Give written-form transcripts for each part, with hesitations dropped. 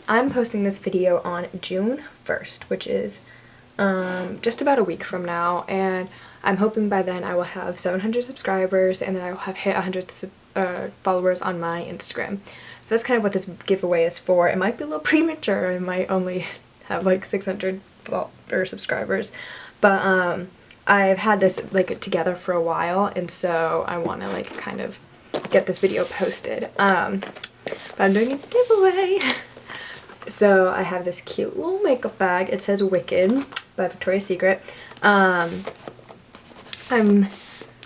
I'm posting this video on June 1st, which is just about a week from now, and I'm hoping by then I will have 700 subscribers and then I will have hit 100 followers on my Instagram. So that's kind of what this giveaway is for. It might be a little premature, I might only have like 600 subscribers, but I've had this like together for a while, and so I want to like kind of get this video posted. But I'm doing a giveaway. So I have this cute little makeup bag. It says Wicked by Victoria's Secret. I'm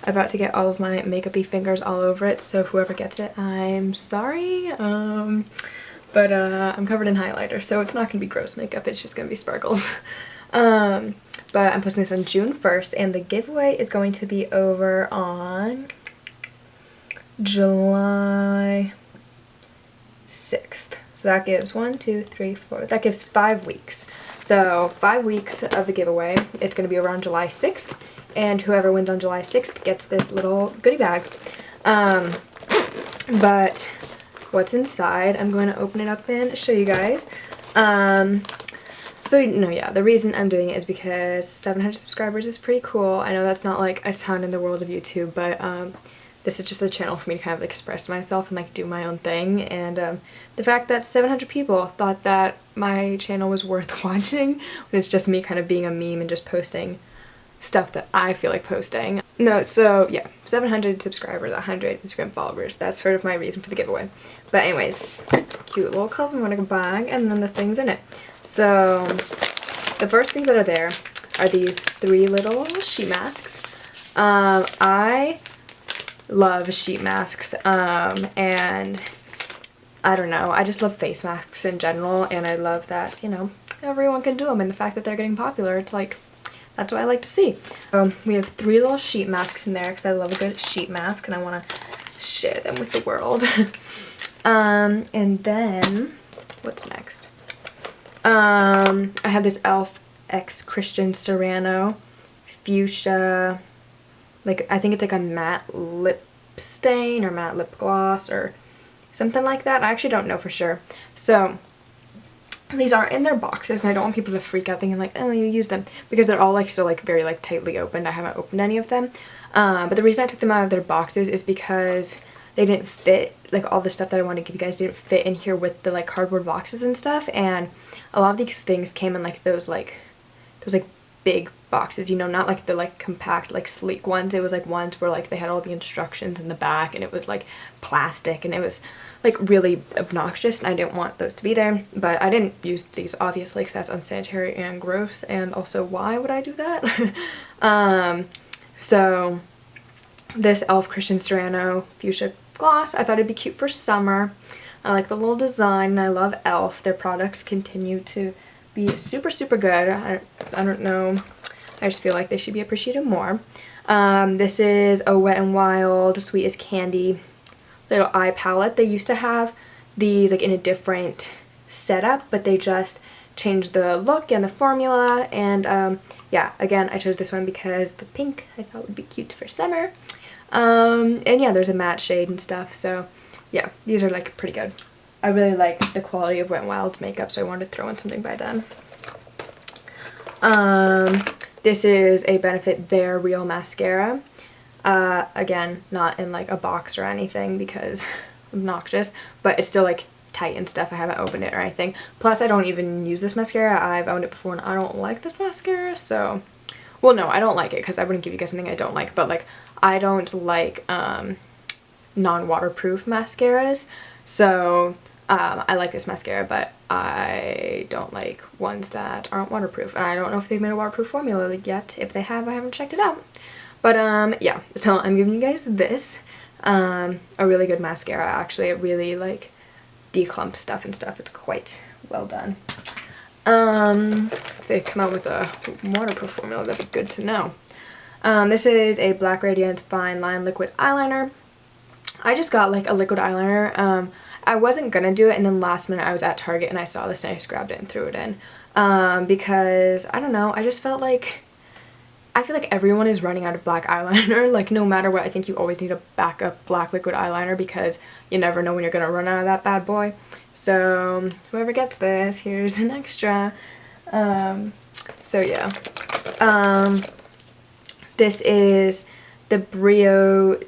about to get all of my makeup-y fingers all over it, so whoever gets it, I'm sorry. But I'm covered in highlighter, so it's not gonna be gross makeup, it's just gonna be sparkles. But I'm posting this on June 1st, and the giveaway is going to be over on July 6th. So that gives 1, 2, 3, 4, that gives 5 weeks. So 5 weeks of the giveaway. It's going to be around July 6th, and whoever wins on July 6th gets this little goodie bag. But what's inside, I'm going to open it up and show you guys. So, no, yeah, the reason I'm doing it is because 700 subscribers is pretty cool. I know that's not like a ton in the world of YouTube, but this is just a channel for me to kind of like, express myself and like do my own thing, and the fact that 700 people thought that my channel was worth watching when it's just me kind of being a meme and just posting stuff that I feel like posting. No, so yeah, 700 subscribers, 100 Instagram followers, that's sort of my reason for the giveaway. But anyways, cute little cosmetic bag, and then the things in it. So the first things that are there are these 3 little sheet masks. I love sheet masks, and I don't know, I just love face masks in general, and I love that, you know, everyone can do them, and the fact that they're getting popular, it's like, that's what I like to see. We have 3 little sheet masks in there because I love a good sheet mask and I want to share them with the world. And then, what's next? I have this e.l.f. X Christian Serrano fuchsia, like I think it's like a matte lip stain or matte lip gloss or something like that. I actually don't know for sure. So these are in their boxes, and I don't want people to freak out thinking like, oh, you use them, because they're all like still like very like tightly opened. I haven't opened any of them, but the reason I took them out of their boxes is because they didn't fit, like all the stuff that I want to give you guys didn't fit in here with the like cardboard boxes and stuff, and a lot of these things came in like those big boxes, you know, not like the like compact like sleek ones. It was like ones where like they had all the instructions in the back, and it was like plastic, and it was like really obnoxious, and I didn't want those to be there. But I didn't use these obviously because that's unsanitary and gross, and also why would I do that? So this e.l.f. Christian Serrano fuchsia gloss, I thought it'd be cute for summer. I like the little design, and I love e.l.f. Their products continue to be super good. I don't know, I just feel like they should be appreciated more. This is a Wet n Wild Sweet as Candy little eye palette. They used to have these like in a different setup, but they just changed the look and the formula, and yeah, again, I chose this one because the pink I thought would be cute for summer. And yeah, there's a matte shade and stuff, so yeah, these are like pretty good. I really like the quality of Wet n Wild's makeup, so I wanted to throw in something by them. This is a Benefit They're Real mascara. Again, not in like a box or anything because obnoxious, but it's still like tight and stuff. I haven't opened it or anything. Plus, I don't even use this mascara. I've owned it before and I don't like this mascara, so, well, no, I don't like it because I wouldn't give you guys something I don't like, but like I don't like non-waterproof mascaras, so I like this mascara, but I don't like ones that aren't waterproof, and I don't know if they've made a waterproof formula yet. If they have, I haven't checked it out. But yeah, so I'm giving you guys this, a really good mascara. Actually, it really like declumps stuff and stuff. It's quite well done. If they come out with a waterproof formula, that'd be good to know. This is a Black Radiance Fine Line Liquid Eyeliner. I just got like a liquid eyeliner. I wasn't gonna do it, and then last minute I was at Target and I saw this and I just grabbed it and threw it in. Because, I don't know, I just felt like I feel like everyone is running out of black eyeliner. Like, no matter what, I think you always need a backup black liquid eyeliner because you never know when you're gonna run out of that bad boy. So whoever gets this, here's an extra. So yeah. This is the Briogeo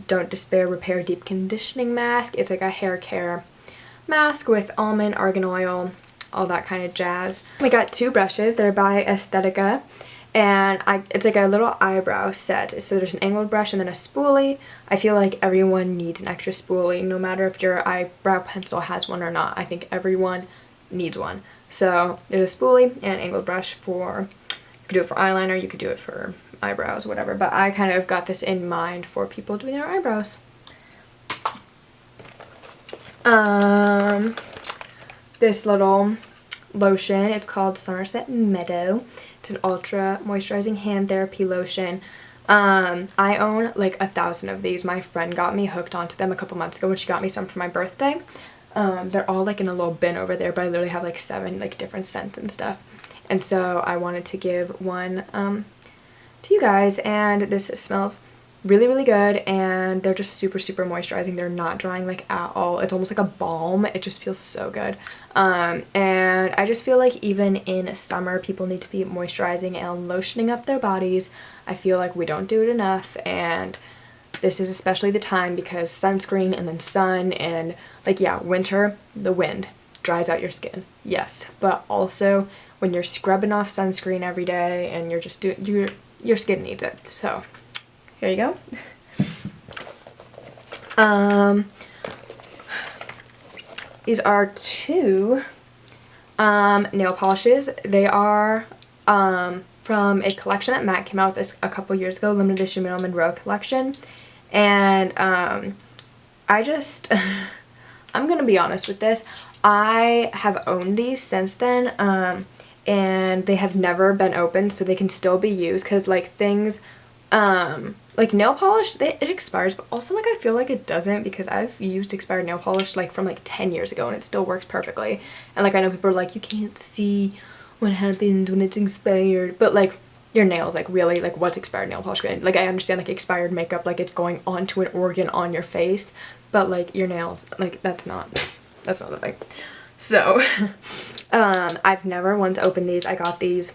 Don't Despair Repair Deep Conditioning Mask. It's like a hair care mask with almond, argan oil, all that kind of jazz. We got 2 brushes. They're by Aesthetica, and it's like a little eyebrow set. So there's an angled brush and then a spoolie. I feel like everyone needs an extra spoolie, no matter if your eyebrow pencil has one or not. I think everyone needs one. So there's a spoolie and an angled brush for, you could do it for eyeliner, you could do it for eyebrows, whatever. But I kind of got this in mind for people doing their eyebrows. This little lotion, it's called Somerset Meadow. It's an ultra moisturizing hand therapy lotion. I own like 1,000 of these. My friend got me hooked onto them a couple months ago when she got me some for my birthday. They're all like in a little bin over there, but I literally have like 7 like different scents and stuff. And so I wanted to give one to you guys, and this smells really, really good, and they're just super, super moisturizing. They're not drying like at all. It's almost like a balm. It just feels so good. And I just feel like even in summer, people need to be moisturizing and lotioning up their bodies. I feel like we don't do it enough, and this is especially the time because sunscreen and then sun and like, yeah, winter, the wind dries out your skin. Yes, but also when you're scrubbing off sunscreen every day and you're just doing, your skin needs it. So here you go. These are 2 nail polishes. They are from a collection that Mac came out with a couple years ago, limited edition Marilyn Monroe collection. And I just, I'm gonna be honest with this, I have owned these since then, and they have never been opened, so they can still be used, because like things, like nail polish, it expires, but also like I feel like it doesn't, because I've used expired nail polish like from like 10 years ago and it still works perfectly. And like I know people are like, you can't see what happens when it's expired, but like your nails, like really, like what's expired nail polish? Like I understand like expired makeup, like it's going onto an organ on your face, but like your nails, like that's not a thing. So I've never once opened these. I got these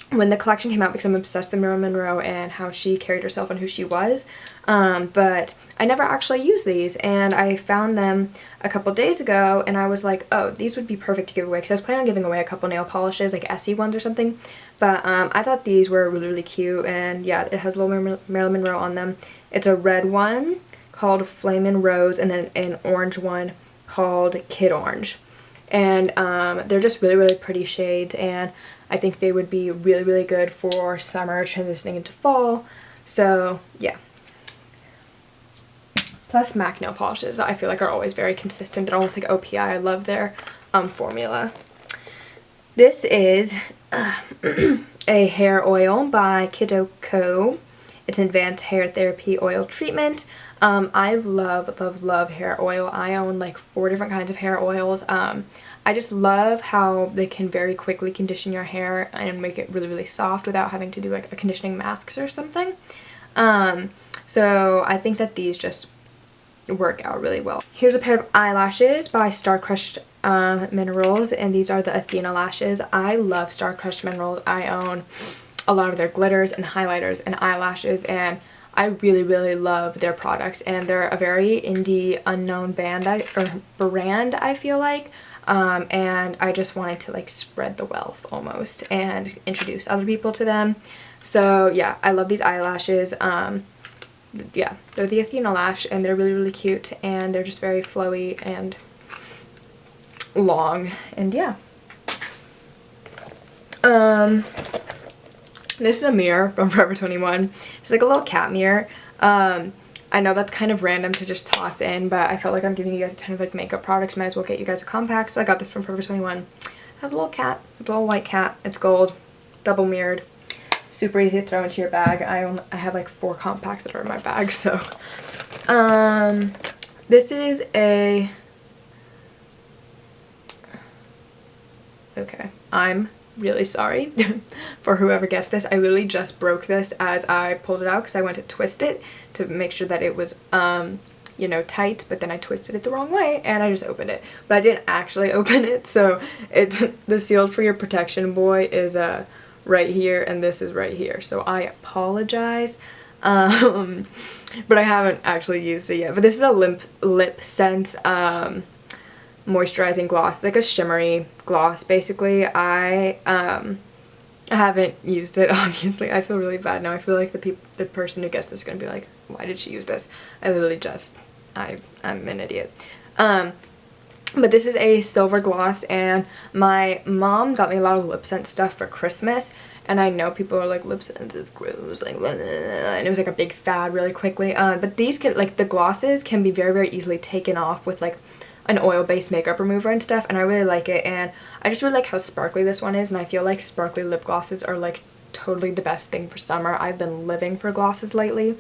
when the collection came out because I'm obsessed with Marilyn Monroe and how she carried herself and who she was, but I never actually used these, and I found them a couple days ago and I was like, oh, these would be perfect to give away, because I was planning on giving away a couple nail polishes, like Essie ones or something, but I thought these were really, really cute. And yeah, it has a little Marilyn Monroe on them. It's a red one called Flamin' Rose and then an orange one called Kid Orange. And they're just really, really pretty shades, and I think they would be really, really good for summer transitioning into fall. So yeah. Plus MAC nail polishes, I feel like are always very consistent. They're almost like OPI. I love their formula. This is a hair oil by Kiddo Co. It's an advanced hair therapy oil treatment. I love, love, love hair oil. I own like 4 different kinds of hair oils. I just love how they can very quickly condition your hair and make it really, really soft without having to do like a conditioning mask or something. So I think that these just work out really well. Here's a pair of eyelashes by Star Crushed Minerals, and these are the Athena lashes. I love Star Crushed Minerals. I own a lot of their glitters and highlighters and eyelashes, and I really, really love their products, and they're a very indie, unknown brand, I feel like, and I just wanted to like spread the wealth almost and introduce other people to them. So yeah, I love these eyelashes. Yeah, they're the Athena lash, and they're really, really cute, and they're just very flowy and long, and yeah. This is a mirror from Forever 21. It's like a little cat mirror. I know that's kind of random to just toss in, but I felt like I'm giving you guys a ton of like makeup products. Might as well get you guys a compact, so I got this from Forever 21. It has a little cat. It's a little white cat. It's gold, double mirrored. Super easy to throw into your bag. I have like 4 compacts that are in my bag, so. This is a, okay, I'm really sorry for whoever gets this. I literally just broke this as I pulled it out because I went to twist it to make sure that it was you know, tight, but then I twisted it the wrong way and I just opened it. But I didn't actually open it, so it's the sealed for your protection boy is right here and this is right here. So I apologize. But I haven't actually used it yet. But this is a Lip Sense moisturizing gloss. It's like a shimmery gloss basically. I haven't used it, obviously. I feel really bad now. I feel like the person who gets this is gonna be like, why did she use this? I literally just, I'm an idiot. But this is a silver gloss, and my mom got me a lot of Lip Sense stuff for Christmas, and I know people are like, Lip Sense is gross, like, blah, blah, blah, and it was like a big fad really quickly. But these can, like, the glosses can be very, very easily taken off with like an oil-based makeup remover and stuff, and I really like it. And I just really like how sparkly this one is, and I feel like sparkly lip glosses are like totally the best thing for summer. I've been living for glosses lately.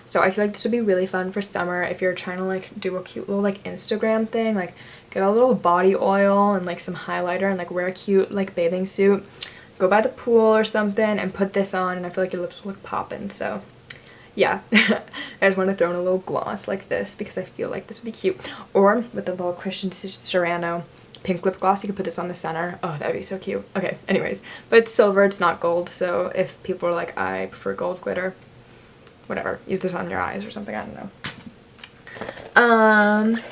So I feel like this would be really fun for summer if you're trying to like do a cute little like Instagram thing, like get a little body oil and like some highlighter and like wear a cute like bathing suit, go by the pool or something and put this on, and I feel like your lips will look poppin'. So yeah, I just want to throw in a little gloss like this because I feel like this would be cute. Or with the little Christian Siriano pink lip gloss, you could put this on the center. Oh, that'd be so cute. Okay, anyways, but it's silver, it's not gold, so if people are like, I prefer gold glitter, whatever, use this on your eyes or something, I don't know.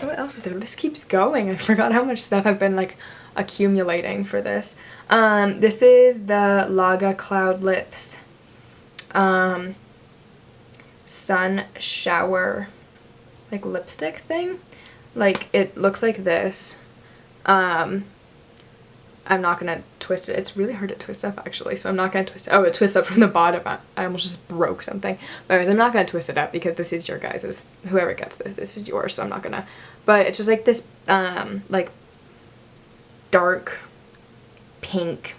What else is there? This keeps going. I forgot how much stuff I've been like accumulating for this. This is the Laga Cloud Lips sun shower like lipstick thing. Like, it looks like this. I'm not gonna twist it. It's really hard to twist up actually, so I'm not gonna twist it. Oh, it twists up from the bottom. I almost just broke something. But anyways, I'm not gonna twist it up because this is your guys's. Whoever gets this is yours, so I'm not gonna. But it's just like this like dark pink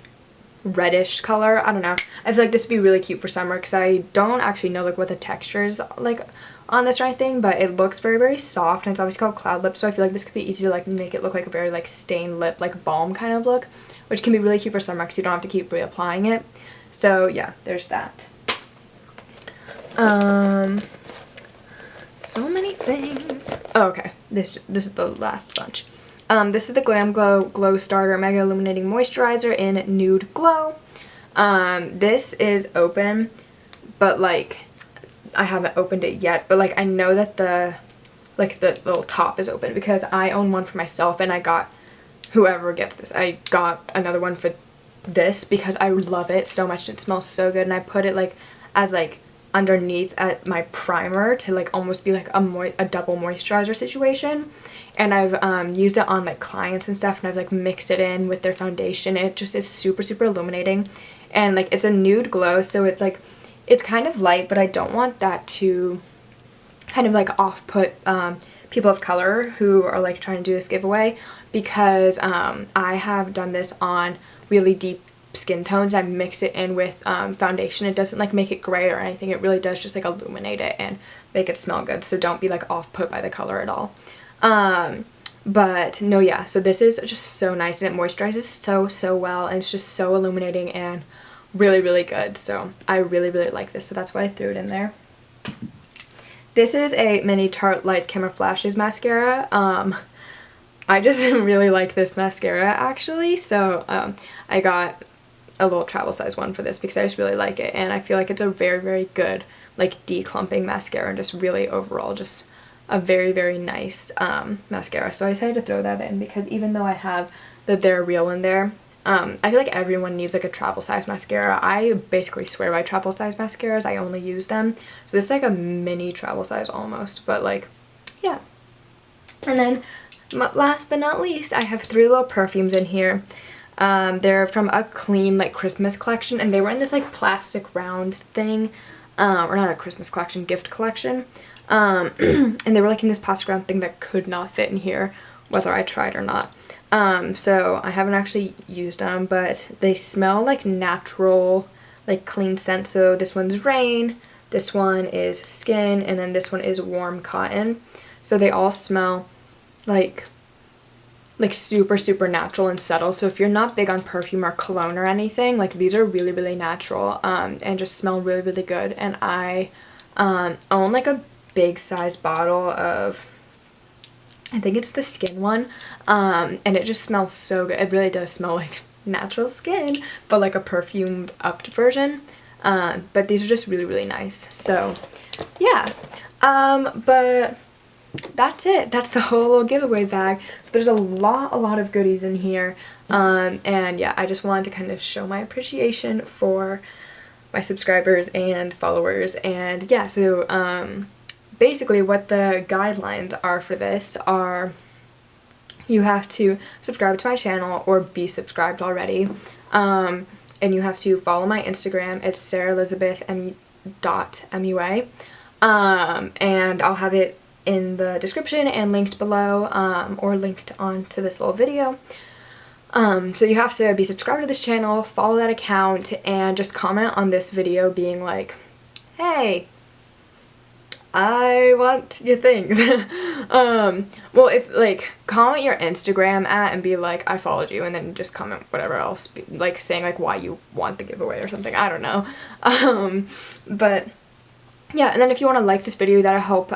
reddish color. I don't know. I feel like this would be really cute for summer because I don't actually know like what the texture is like on this or anything, but it looks very, very soft, and it's obviously called Cloud Lips, so I feel like this could be easy to like make it look like a very like stained lip, like balm kind of look, which can be really cute for summer because you don't have to keep reapplying it. So yeah, there's that. So many things. Oh, okay, this is the last bunch. This is the Glam Glow Glow Starter Mega Illuminating Moisturizer in Nude Glow. This is open, but like I haven't opened it yet, but like I know that the little top is open because I own one for myself, and I got, whoever gets this, I got another one for this because I love it so much and it smells so good, and I put it like as like underneath at my primer to like almost be like a double moisturizer situation. And I've used it on like clients and stuff, and I've like mixed it in with their foundation. It just is super, super illuminating, and like it's a nude glow, so it's like it's kind of light, but I don't want that to kind of like off-put people of color who are like trying to do this giveaway, because I have done this on really deep skin tones. I mix it in with foundation. It doesn't like make it gray or anything. It really does just like illuminate it and make it smell good, so don't be like off-put by the color at all. But no, yeah, so this is just so nice, and it moisturizes so well, and it's just so illuminating and really, really good. So I really, really like this, so that's why I threw it in there. This is a mini Tarte Lights Camera Flashes mascara. I just really like this mascara actually, so I got a little travel size one for this because I just really like it, and I feel like it's a very, very good like declumping mascara, and just really overall just a very, very nice mascara. So I decided to throw that in because even though I have the They're Real in there, I feel like everyone needs like a travel size mascara. I basically swear by travel size mascaras. I only use them. So this is like a mini travel size almost, but like, yeah. And then last but not least, I have 3 little perfumes in here. They're from a Clean like Christmas collection, and they were in this like plastic round thing, or not a Christmas collection, gift collection. And they were like in this plastic round thing that could not fit in here, whether I tried or not. So I haven't actually used them, but they smell like natural, like clean scent. So this one's Rain, this one is Skin, and then this one is Warm Cotton. So they all smell like like super, super natural and subtle. So if you're not big on perfume or cologne or anything, like these are really, really natural and just smell really, really good. And I own like a big size bottle of, I think it's the Skin one, and it just smells so good. It really does smell like natural skin, but like a perfumed upped version. But these are just really, really nice. So yeah, but that's it. That's the whole little giveaway bag. So there's a lot of goodies in here. And yeah, I just wanted to kind of show my appreciation for my subscribers and followers. And yeah, so basically what the guidelines are for this are you have to subscribe to my channel or be subscribed already. And you have to follow my Instagram. It's SarahElizabeth.MUA. And I'll have it in the description and linked below, or linked onto this little video. So you have to be subscribed to this channel, follow that account, and just comment on this video being like, hey, I want your things. Well, if, like, comment your Instagram and be like, I followed you, and then just comment whatever else, like, saying, like, why you want the giveaway or something, I don't know. But, yeah, and then if you want to like this video, that'll help,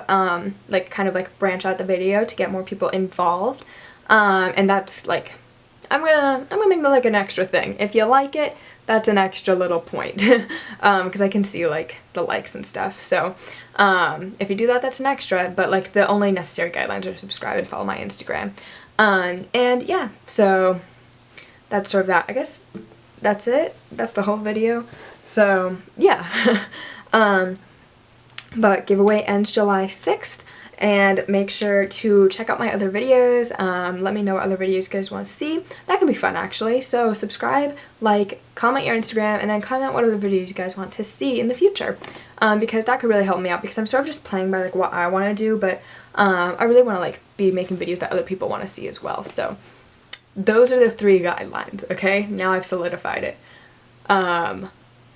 like, kind of, like, branch out the video to get more people involved, and that's, like, I'm gonna make that, like, an extra thing. If you like it, that's an extra little point, because I can see, like, the likes and stuff, so, if you do that, that's an extra, but, like, the only necessary guidelines are to subscribe and follow my Instagram, and, yeah, so, that's sort of that. I guess that's it. That's the whole video, so, yeah, but giveaway ends July 6th, and make sure to check out my other videos. Let me know what other videos you guys want to see. That can be fun, actually. So subscribe, like, comment your Instagram, and then comment what other videos you guys want to see in the future, because that could really help me out, because I'm sort of just playing by, like, what I want to do, but I really want to, like, be making videos that other people want to see as well. So those are the 3 guidelines, okay? Now I've solidified it.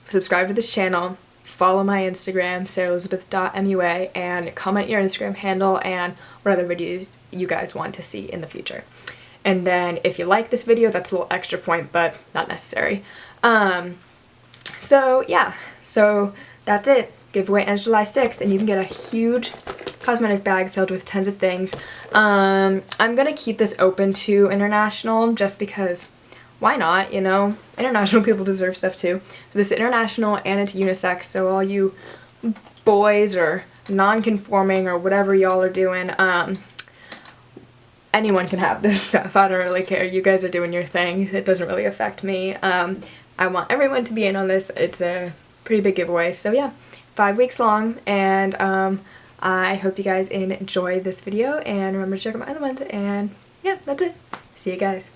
Subscribe to this channel, follow my Instagram, SarahElizabeth.MUA, and comment your Instagram handle and what other videos you guys want to see in the future. And then if you like this video, that's a little extra point, but not necessary. So yeah, so that's it. Giveaway ends July 6th, and you can get a huge cosmetic bag filled with tons of things. I'm gonna keep this open to international just because why not, you know? International people deserve stuff too. So this is international and it's unisex, so all you boys or non-conforming or whatever y'all are doing, anyone can have this stuff. I don't really care. You guys are doing your thing. It doesn't really affect me. I want everyone to be in on this. It's a pretty big giveaway. So yeah, 5 weeks long, and I hope you guys enjoy this video, and remember to check out my other ones, and yeah, that's it. See you guys.